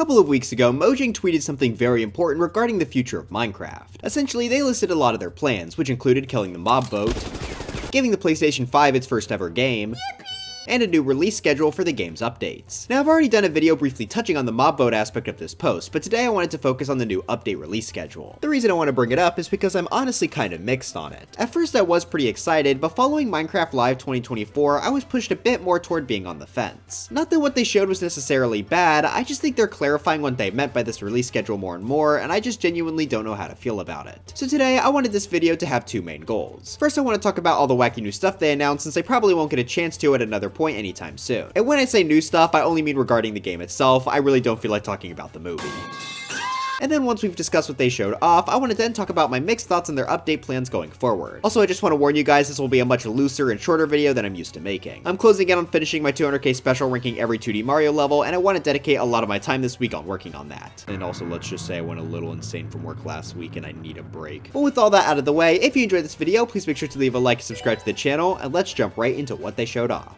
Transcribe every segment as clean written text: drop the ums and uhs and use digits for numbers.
couple of weeks ago, Mojang tweeted something very important regarding the future of Minecraft. Essentially, they listed a lot of their plans, which included killing the mob boat, giving the PlayStation 5 its first ever game, and a new release schedule for the game's updates. Now, I've already done a video briefly touching on the mob boat aspect of this post, but today I wanted to focus on the new update release schedule. The reason I want to bring it up is because I'm honestly kind of mixed on it. At first I was pretty excited, but following Minecraft Live 2024, I was pushed a bit more toward being on the fence. Not that what they showed was necessarily bad, I just think they're clarifying what they meant by this release schedule more and more, and I just genuinely don't know how to feel about it. So today, I wanted this video to have two main goals. First, I want to talk about all the wacky new stuff they announced, since I probably won't get a chance to at another point anytime soon. And when I say new stuff, I only mean regarding the game itself. I really don't feel like talking about the movie. And then once we've discussed what they showed off, I want to then talk about my mixed thoughts on their update plans going forward. Also, I just want to warn you guys, this will be a much looser and shorter video than I'm used to making. I'm closing in on finishing my 200k special ranking every 2D Mario level, and I want to dedicate a lot of my time this week on working on that. And also, let's just say I went a little insane from work last week and I need a break. But with all that out of the way, if you enjoyed this video, please make sure to leave a like and subscribe to the channel, and let's jump right into what they showed off.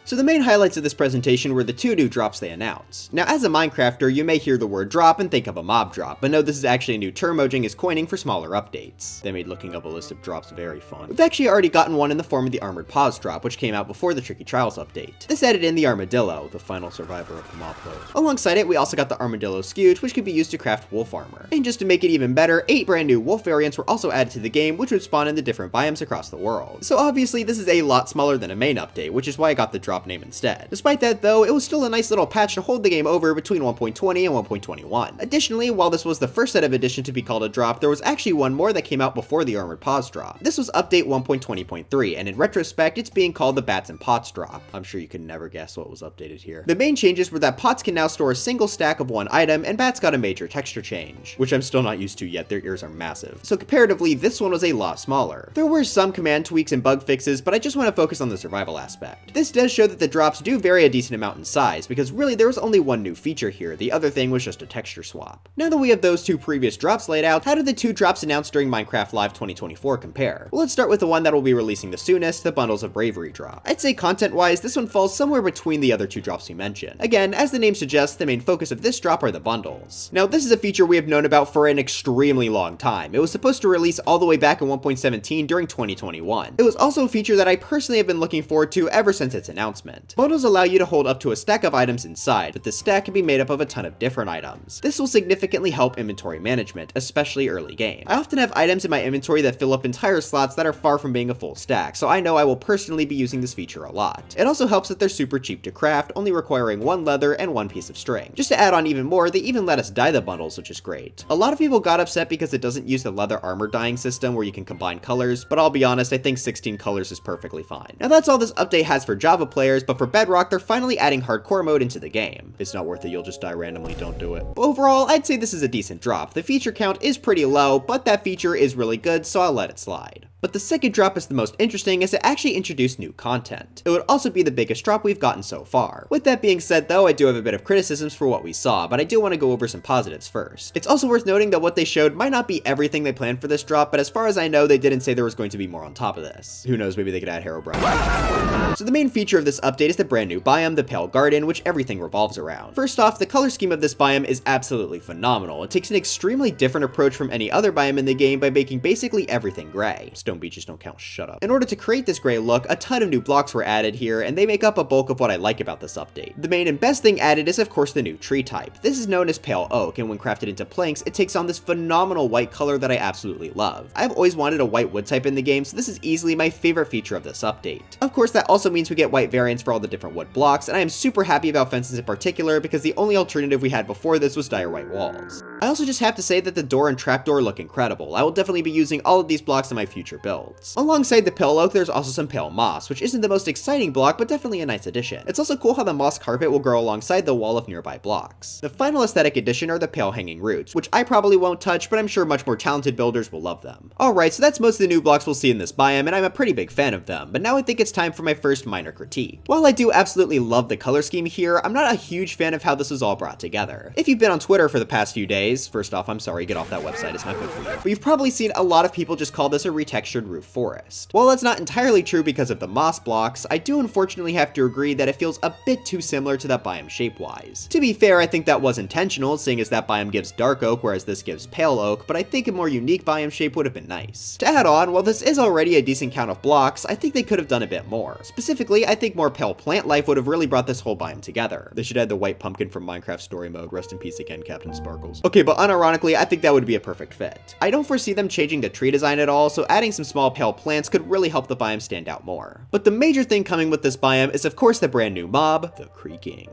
So the main highlights of this presentation were the two new drops they announced. Now, as a Minecrafter, you may hear the word drop and think of a mob drop, but no, this is actually a new term Mojang is coining for smaller updates. They made looking up a list of drops very fun. We've actually already gotten one in the form of the Armored Paws drop, which came out before the Tricky Trials update. This added in the Armadillo, the final survivor of the mob boat. Alongside it, we also got the Armadillo Skewed, which could be used to craft wolf armor. And just to make it even better, 8 brand new wolf variants were also added to the game, which would spawn in the different biomes across the world. So obviously, this is a lot smaller than a main update, which is why I got the drop name instead. Despite that though, it was still a nice little patch to hold the game over between 1.20 and 1.21. Additionally, while this was the first set of addition to be called a drop, there was actually one more that came out before the Armored Paws drop. This was update 1.20.3, and in retrospect, it's being called the Bats and Pots drop. I'm sure you could never guess what was updated here. The main changes were that pots can now store a single stack of one item, and bats got a major texture change, which I'm still not used to yet, their ears are massive. So comparatively, this one was a lot smaller. There were some command tweaks and bug fixes, but I just want to focus on the survival aspect. This does show that the drops do vary a decent amount in size, because really there was only one new feature here, the other thing was just a texture swap. Now that we have those two previous drops laid out, how do the two drops announced during Minecraft Live 2024 compare? Well, let's start with the one that will be releasing the soonest, the Bundles of Bravery drop. I'd say content-wise, this one falls somewhere between the other two drops we mentioned. Again, as the name suggests, the main focus of this drop are the bundles. Now, this is a feature we have known about for an extremely long time. It was supposed to release all the way back in 1.17 during 2021. It was also a feature that I personally have been looking forward to ever since its announcement. Bundles allow you to hold up to a stack of items inside, but this stack can be made up of a ton of different items. This will significantly help inventory management, especially early game. I often have items in my inventory that fill up entire slots that are far from being a full stack, so I know I will personally be using this feature a lot. It also helps that they're super cheap to craft, only requiring one leather and one piece of string. Just to add on even more, they even let us dye the bundles, which is great. A lot of people got upset because it doesn't use the leather armor dyeing system where you can combine colors, but I'll be honest, I think 16 colors is perfectly fine. Now that's all this update has for Java players, but for Bedrock, they're finally adding hardcore mode into the game. If it's not worth it, you'll just die randomly, don't do it. But overall, I'd say this is a decent drop. The feature count is pretty low, but that feature is really good, so I'll let it slide. But the second drop is the most interesting as it actually introduced new content. It would also be the biggest drop we've gotten so far. With that being said though, I do have a bit of criticisms for what we saw, but I do want to go over some positives first. It's also worth noting that what they showed might not be everything they planned for this drop, but as far as I know, they didn't say there was going to be more on top of this. Who knows, maybe they could add Herobrine. So the main feature of this update is the brand new biome, the Pale Garden, which everything revolves around. First off, the color scheme of this biome is absolutely phenomenal. It takes an extremely different approach from any other biome in the game by making basically everything gray. Stone beaches don't count, shut up. In order to create this gray look, a ton of new blocks were added here, and they make up a bulk of what I like about this update. The main and best thing added is of course the new tree type. This is known as pale oak, and when crafted into planks, it takes on this phenomenal white color that I absolutely love. I've always wanted a white wood type in the game, so this is easily my favorite feature of this update. Of course, that also means we get white variants for all the different wood blocks, and I am super happy about fences in particular because the only alternative we had before this was dire white walls. I also just have to say that the door and trapdoor look incredible. I will definitely be using all of these blocks in my future builds. Alongside the pale oak, there's also some pale moss, which isn't the most exciting block, but definitely a nice addition. It's also cool how the moss carpet will grow alongside the wall of nearby blocks. The final aesthetic addition are the pale hanging roots, which I probably won't touch, but I'm sure much more talented builders will love them. Alright, so that's most of the new blocks we'll see in this biome, and I'm a pretty big fan of them, but now I think it's time for my first minor critique. While I do absolutely love the color scheme here, I'm not a huge fan of how this was all brought together. If you've been on Twitter for the past few days, nowadays, first off, I'm sorry, get off that website, it's not good for you. But you've probably seen a lot of people just call this a retextured roof forest. While that's not entirely true because of the moss blocks, I do unfortunately have to agree that it feels a bit too similar to that biome shape-wise. To be fair, I think that was intentional, seeing as that biome gives dark oak, whereas this gives pale oak, but I think a more unique biome shape would have been nice. To add on, while this is already a decent count of blocks, I think they could have done a bit more. Specifically, I think more pale plant life would have really brought this whole biome together. They should add the white pumpkin from Minecraft Story Mode. Rest in peace again, Captain Sparkles. Okay, but unironically, I think that would be a perfect fit. I don't foresee them changing the tree design at all, so adding some small pale plants could really help the biome stand out more. But the major thing coming with this biome is of course the brand new mob, the Creaking.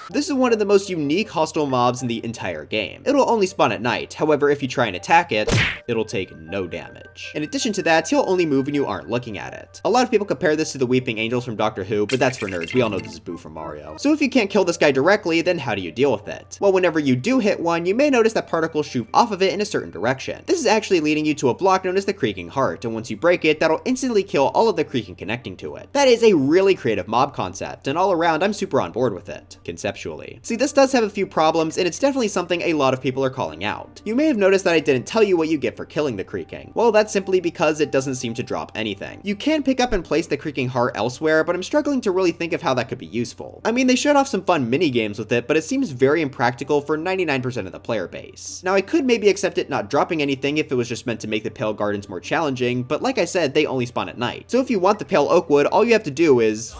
This is one of the most unique hostile mobs in the entire game. It'll only spawn at night, however if you try and attack it, it'll take no damage. In addition to that, he'll only move when you aren't looking at it. A lot of people compare this to the Weeping Angels from Doctor Who, but that's for nerds, we all know this is Boo from Mario. So if you can't kill this guy directly, then how do you deal with it? Well, whenever you do hit one, you may notice that particles shoot off of it in a certain direction. This is actually leading you to a block known as the Creaking Heart, and once you break it, that'll instantly kill all of the Creaking connecting to it. That is a really creative mob concept, and all around I'm super on board with it, conceptually. See, this does have a few problems, and it's definitely something a lot of people are calling out. You may have noticed that I didn't tell you what you get for killing the Creaking. Well, that's simply because it doesn't seem to drop anything. You can pick up and place the Creaking Heart elsewhere, but I'm struggling to really think of how that could be useful. I mean, they showed off some fun mini games with it, but it seems very impractical for 99% of the player base. Now, I could maybe accept it not dropping anything if it was just meant to make the Pale Gardens more challenging, but like I said, they only spawn at night. So if you want the Pale Oakwood, all you have to do is...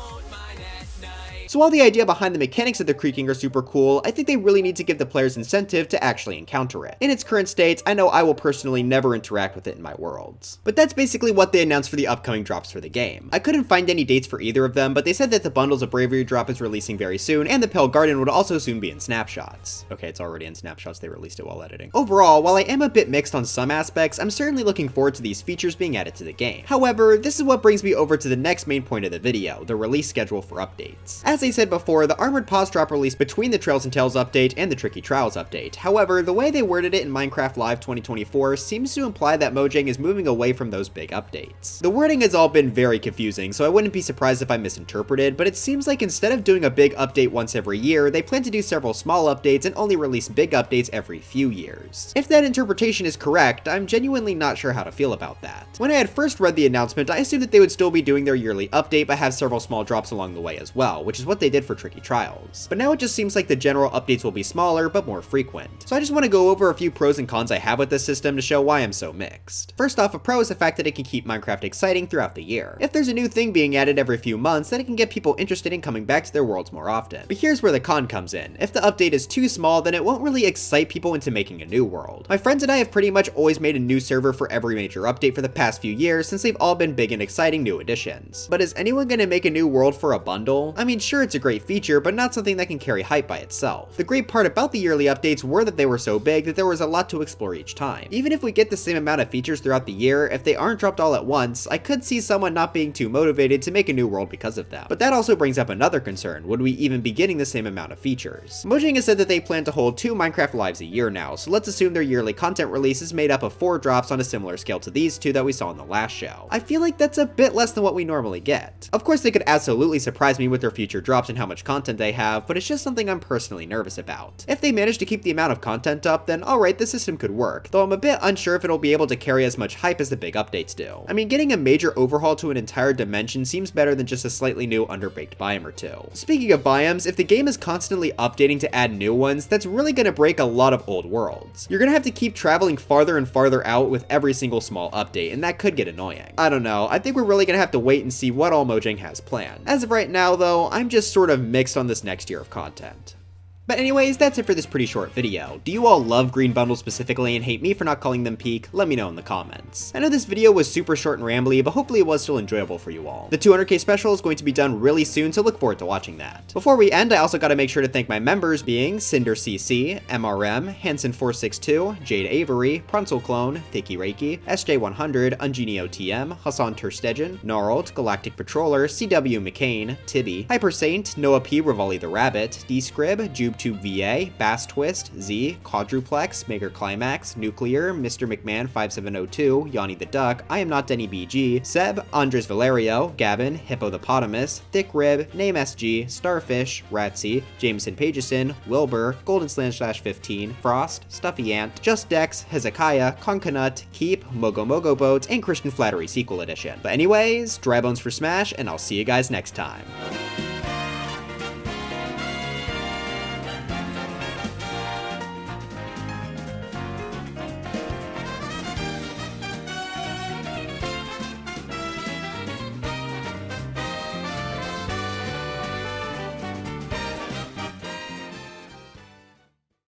So while the idea behind the mechanics of the Creaking are super cool, I think they really need to give the players incentive to actually encounter it. In its current state, I know I will personally never interact with it in my worlds. But that's basically what they announced for the upcoming drops for the game. I couldn't find any dates for either of them, but they said that the Bundles of Bravery drop is releasing very soon, and the Pale Garden would also soon be in snapshots. Okay, it's already in snapshots, they released it while editing. Overall, while I am a bit mixed on some aspects, I'm certainly looking forward to these features being added to the game. However, this is what brings me over to the next main point of the video, the release schedule for updates. As I said before, the Armored Paws drop released between the Trails and Tales update and the Tricky Trials update. However, the way they worded it in Minecraft Live 2024 seems to imply that Mojang is moving away from those big updates. The wording has all been very confusing, so I wouldn't be surprised if I misinterpreted, but it seems like instead of doing a big update once every year, they plan to do several small updates and only release big updates every few years. If that interpretation is correct, I'm genuinely not sure how to feel about that. When I had first read the announcement, I assumed that they would still be doing their yearly update but have several small drops along the way as well, which is what they did for Tricky Trials. But now it just seems like the general updates will be smaller but more frequent. So I just want to go over a few pros and cons I have with this system to show why I'm so mixed. First off, a pro is the fact that it can keep Minecraft exciting throughout the year. If there's a new thing being added every few months, then it can get people interested in coming back to their worlds more often. But here's where the con comes in. If the update is too small, then it won't really excite people into making a new world. My friends and I have pretty much always made a new server for every major update for the past few years since they've all been big and exciting new additions. But is anyone gonna make a new world for a bundle? I mean, sure, it's a great feature, but not something that can carry hype by itself. The great part about the yearly updates were that they were so big that there was a lot to explore each time. Even if we get the same amount of features throughout the year, if they aren't dropped all at once, I could see someone not being too motivated to make a new world because of them. But that also brings up another concern: would we even be getting the same amount of features? Mojang has said that they plan to hold 2 Minecraft Lives a year now, so let's assume their yearly content release is made up of 4 drops on a similar scale to these 2 that we saw in the last show. I feel like that's a bit less than what we normally get. Of course, they could absolutely surprise me with their future drops and how much content they have, but it's just something I'm personally nervous about. If they manage to keep the amount of content up, then alright, the system could work, though I'm a bit unsure if it'll be able to carry as much hype as the big updates do. I mean, getting a major overhaul to an entire dimension seems better than just a slightly new underbaked biome or 2. Speaking of biomes, if the game is constantly updating to add new ones, that's really gonna break a lot of old worlds. You're gonna have to keep traveling farther and farther out with every single small update, and that could get annoying. I don't know, I think we're really gonna have to wait and see what all Mojang has planned. As of right now though, I'm just sort of mixed on this next year of content. But anyways, that's it for this pretty short video. Do you all love green bundles specifically and hate me for not calling them peak? Let me know in the comments. I know this video was super short and rambly, but hopefully it was still enjoyable for you all. The 200k special is going to be done really soon, so look forward to watching that. Before we end, I also gotta make sure to thank my members being Cinder CC, MRM, Hanson462, Jade Avery, Prunsel Clone, Thicky Reiki, SJ100, Ungenio TM, Hassan Terstegen, Gnarled, Galactic Patroller, CW McCain, Tibby, Hyper Saint, Noah P. Rivali the Rabbit, D-Scrib, Juby TubeTube VA, Bass Twist, Z, Quadruplex, Maker Climax, Nuclear, Mr. McMahon 5702, Yanni the Duck, I Am Not Denny BG, Seb, Andres Valerio, Gavin, Hippopotamus, Thick Rib, Name SG, Starfish, Ratsy, Jameson Pageson, Wilbur, Golden Slash 15, Frost, Stuffy Ant, Just Dex, Hezekiah, Concanut, Keep, Mogo Mogo Boat, and Christian Flattery Sequel Edition. But anyways, dry bones for Smash, and I'll see you guys next time.